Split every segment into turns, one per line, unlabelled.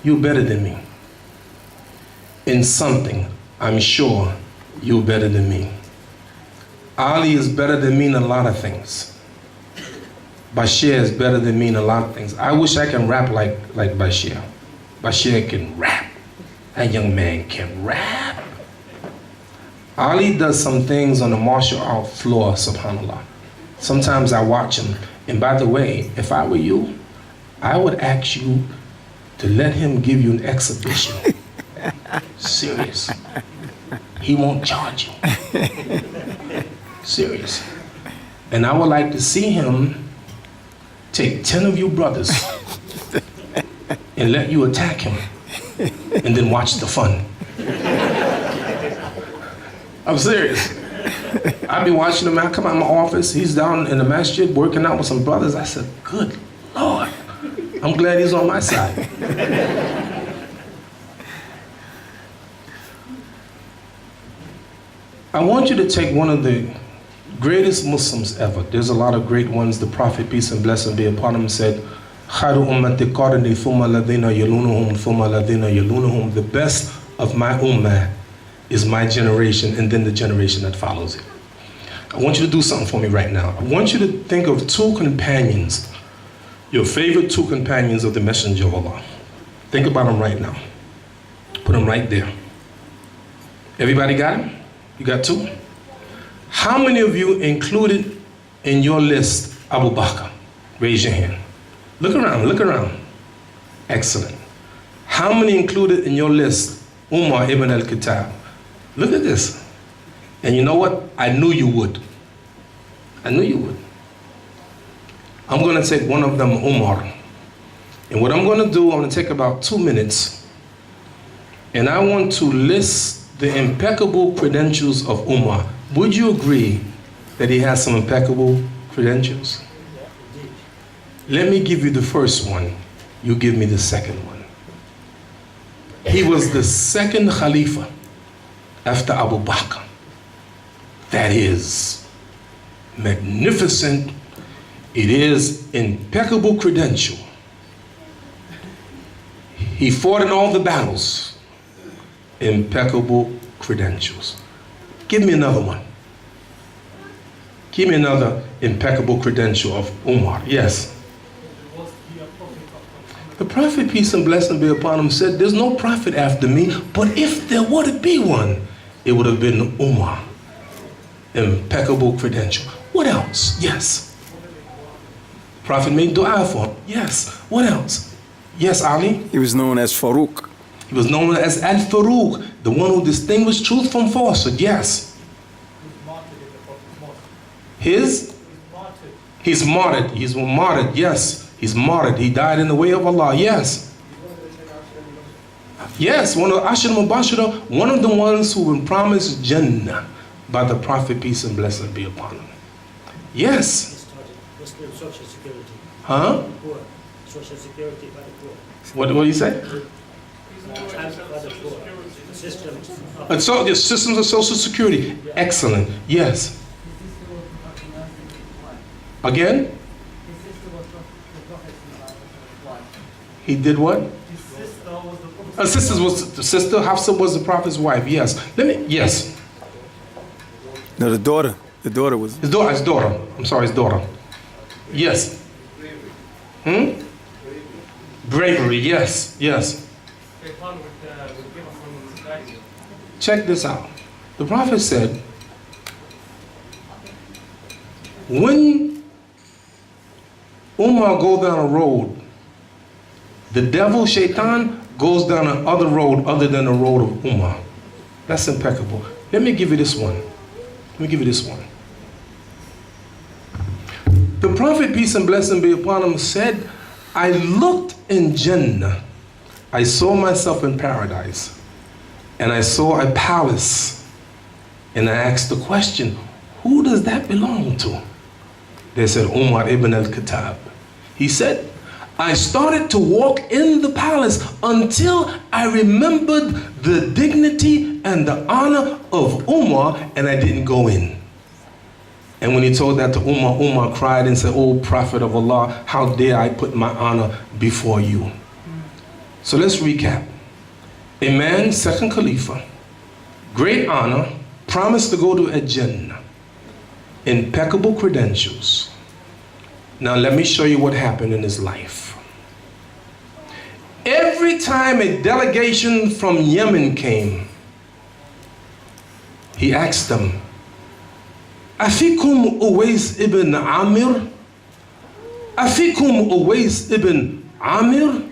you're better than me. In something, I'm sure you're better than me. Ali is better than me in a lot of things. Bashir is better than me in a lot of things. I wish I can rap like Bashir. Bashir can rap. That young man can rap. Ali does some things on the martial art floor, subhanAllah. Sometimes I watch him, and by the way, if I were you, I would ask you to let him give you an exhibition. Serious. He won't charge you. Serious. And I would like to see him take 10 of you brothers and let you attack him and then watch the fun. I'm serious. I'd be watching him. I come out of my office. He's down in the masjid working out with some brothers. I said, good Lord, I'm glad he's on my side. I want you to take one of the greatest Muslims ever. There's a lot of great ones. The Prophet, peace and blessing be upon him, said, خَيْرُ أُمَّتِ قَرْنِي ثُمَّ الَّذِينَ يَلُونَهُمْ ثُمَّ الَّذِينَ يَلُونَهُمْ. The best of my ummah is my generation, and then the generation that follows it. I want you to do something for me right now. I want you to think of two companions, your favorite two companions of the Messenger of Allah. Think about them right now. Put them right there. Everybody got them? You got two? How many of you included in your list Abu Bakr? Raise your hand. Look around, look around. Excellent. How many included in your list Umar ibn al-Khattab? Look at this. And you know what? I knew you would. I knew you would. I'm going to take one of them, Umar. And what I'm going to do, I'm going to take about 2 minutes. And I want to list the impeccable credentials of Umar. Would you agree that he has some impeccable credentials? Let me give you the first one. You give me the second one. He was the second Khalifa after Abu Bakr. That is magnificent. It is impeccable credential. He fought in all the battles. Impeccable credentials. Give me another one. Give me another impeccable credential of Umar. Yes. The Prophet, peace and blessing be upon him, said, there's no prophet after me, but if there were to be one, it would have been Umar. Impeccable credential. What else? Yes. Prophet made dua for him. Yes. What else? Yes, Ali?
He was known as Farouk.
He was known as Al-Farouk, the one who distinguished truth from falsehood. Yes. He's martyred. He's martyred. Yes. He's martyred. He died in the way of Allah. Yes. Yes. One of Ashar Mubashara, one of the ones who were promised Jannah by the Prophet, peace and blessing be upon him. Yes.
Social security.
Huh?
Poor. Social security by the poor.
What do you say? So the systems of social security. Excellent. Yes. Again? He did what? The sister Hafsa was the prophet's wife. Yes. Yes.
No, the daughter. The daughter was
his daughter. I'm sorry, his daughter. Yes. Bravery. Yes. Yes. Check this out. The prophet said, when Umar goes down a road, the devil, Shaitan, goes down another road other than the road of Umar. That's impeccable. Let me give you this one. The Prophet, peace and blessing be upon him, said, I looked in Jannah. I saw myself in paradise. And I saw a palace. And I asked the question, who does that belong to? They said, Umar ibn al-Khattab. He said, I started to walk in the palace until I remembered the dignity and the honor of Umar, and I didn't go in. And when he told that to Umar, Umar cried and said, oh, Prophet of Allah, how dare I put my honor before you? So let's recap. A man, second Khalifa, great honor, promised to go to Jannah, impeccable credentials. Now let me show you what happened in his life. Every time a delegation from Yemen came, he asked them, Afikum Uwais ibn Amir? Afikum Uwais ibn Amir?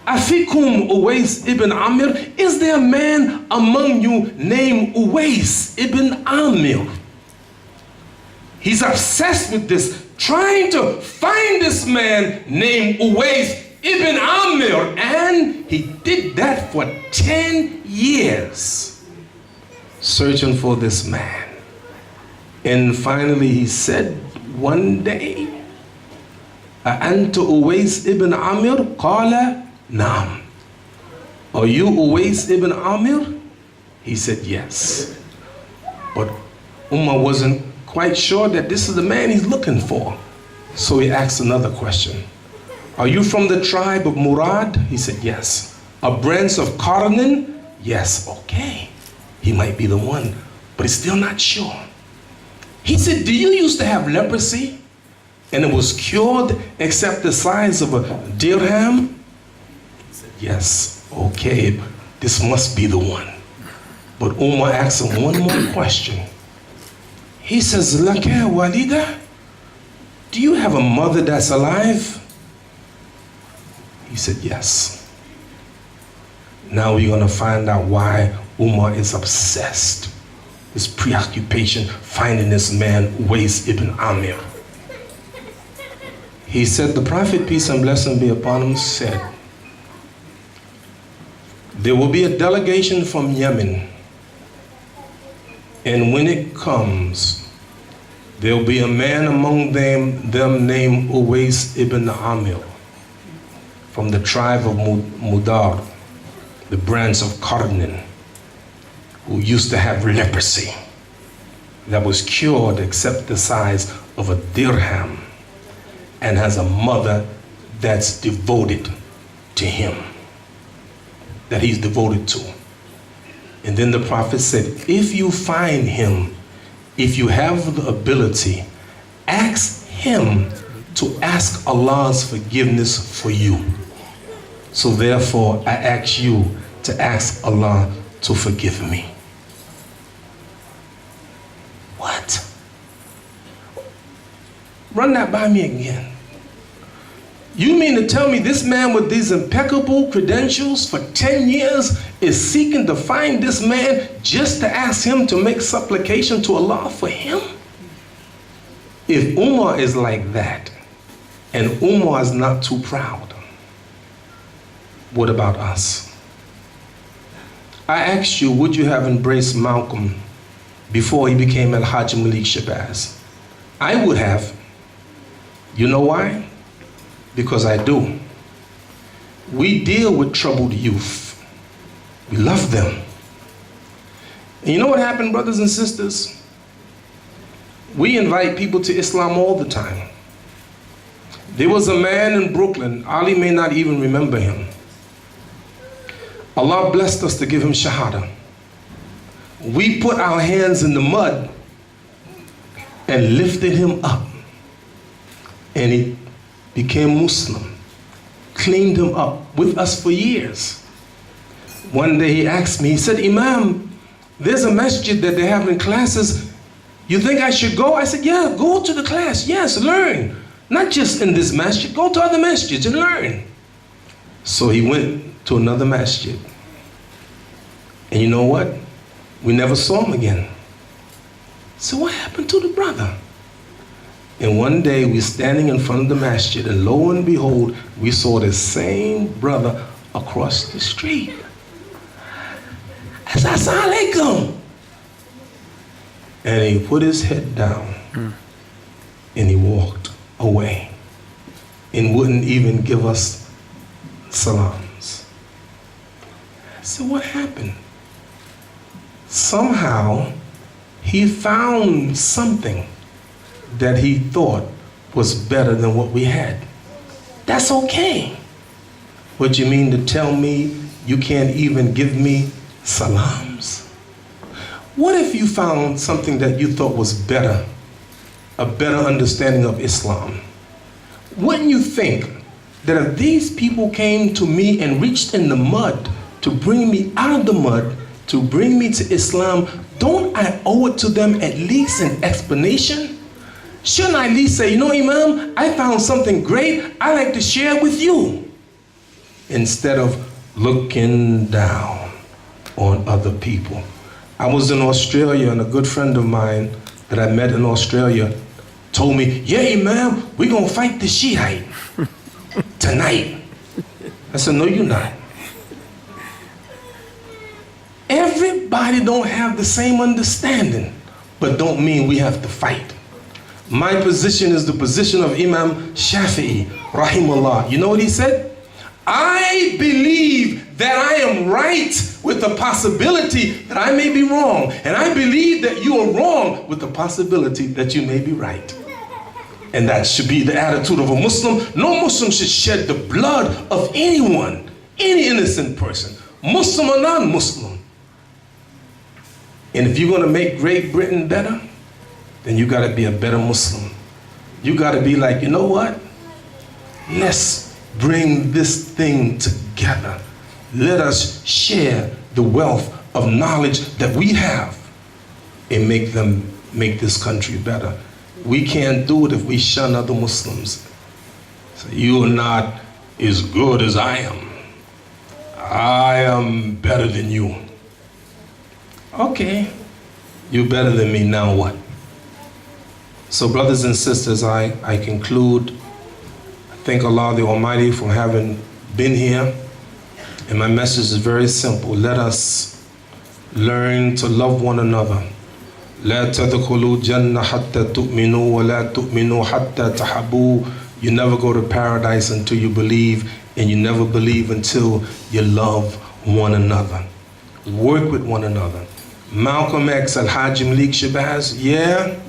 Afikum Uwais ibn Amir? Is there a man among you named Uwais ibn Amir? He's obsessed with this, trying to find this man named Uwais ibn Amir, and he did that for 10 years, searching for this man. And finally he said one day, Anta Uwais ibn Amir? Qala Naam. Are you Uwais ibn Amir? He said yes. But Umar wasn't quite sure that this is the man he's looking for. So he asked another question. Are you from the tribe of Murad? He said yes. A branch of Qarnin? Yes. Okay, he might be the one, but he's still not sure. He said, do you used to have leprosy and it was cured except the size of a dirham? He said yes. Okay, this must be the one. But Umar asked him one more question. He says, Laka Walida, do you have a mother that's alive? He said yes. Now we're going to find out why Umar is obsessed. His preoccupation finding this man, Uwais ibn Amir. He said, the Prophet, peace and blessing be upon him, said, there will be a delegation from Yemen, and when it comes, there'll be a man among them named Uwais ibn Amir, from the tribe of Mudar, the branch of Qarnin, who used to have leprosy that was cured except the size of a dirham, and has a mother that's devoted to him, that he's devoted to. And then the Prophet said, if you find him, if you have the ability, ask him to ask Allah's forgiveness for you. So therefore, I ask you to ask Allah to forgive me. What? Run that by me again. You mean to tell me this man with these impeccable credentials for 10 years is seeking to find this man just to ask him to make supplication to Allah for him? If Umar is like that, and Umar is not too proud, what about us? I asked you, would you have embraced Malcolm before he became Al-Hajj Malik Shabazz? I would have. You know why? Because I do. We deal with troubled youth. We love them. And you know what happened, brothers and sisters? We invite people to Islam all the time. There was a man in Brooklyn, Ali may not even remember him. Allah blessed us to give him Shahada. We put our hands in the mud and lifted him up. And he became Muslim, cleaned him up with us for years. One day he asked me, he said, Imam, there's a masjid that they're having classes. You think I should go? I said, yeah, go to the class. Yes, learn. Not just in this masjid, go to other masjids and learn. So he went to another masjid. And you know what? We never saw him again. So what happened to the brother? And one day we're standing in front of the masjid, and lo and behold, we saw the same brother across the street. I said, Assalamu alaikum. And he put his head down and he walked away and wouldn't even give us salams. I said, what happened? Somehow he found something that he thought was better than what we had. That's okay. What you mean to tell me you can't even give me salams? What if you found something that you thought was better, a better understanding of Islam? Wouldn't you think that if these people came to me and reached in the mud to bring me out of the mud, to bring me to Islam, don't I owe it to them at least an explanation? Shouldn't I at least say, you know, Imam, I found something great I'd like to share with you, instead of looking down on other people? I was in Australia, and a good friend of mine that I met in Australia told me, yeah, Imam, we're gonna fight the Shiite tonight. I said, no, you're not. Everybody don't have the same understanding, but don't mean we have to fight. My position is the position of Imam Shafi'i, rahimahullah. You know what he said? I believe that I am right with the possibility that I may be wrong. And I believe that you are wrong with the possibility that you may be right. And that should be the attitude of a Muslim. No Muslim should shed the blood of anyone, any innocent person, Muslim or non-Muslim. And if you're going to make Great Britain better, then you got to be a better Muslim. You got to be like, you know what? Let's bring this thing together. Let us share the wealth of knowledge that we have and make this country better. We can't do it if we shun other Muslims. So you are not as good as I am. I am better than you. Okay, you're better than me, now what? So brothers and sisters, I conclude. I thank Allah the Almighty for having been here. And my message is very simple. Let us learn to love one another. لا تدخلوا جنة حتى تؤمنوا ولا تؤمنوا حتى تحبوا. You never go to paradise until you believe, and you never believe until you love one another. Work with one another. Malcolm X, Al-Hajj Malik Shabazz, yeah,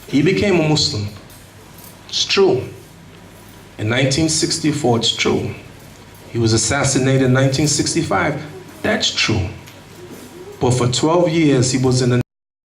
he became a Muslim. It's true. In 1964, it's true. He was assassinated in 1965. That's true. But for 12 years, he was in the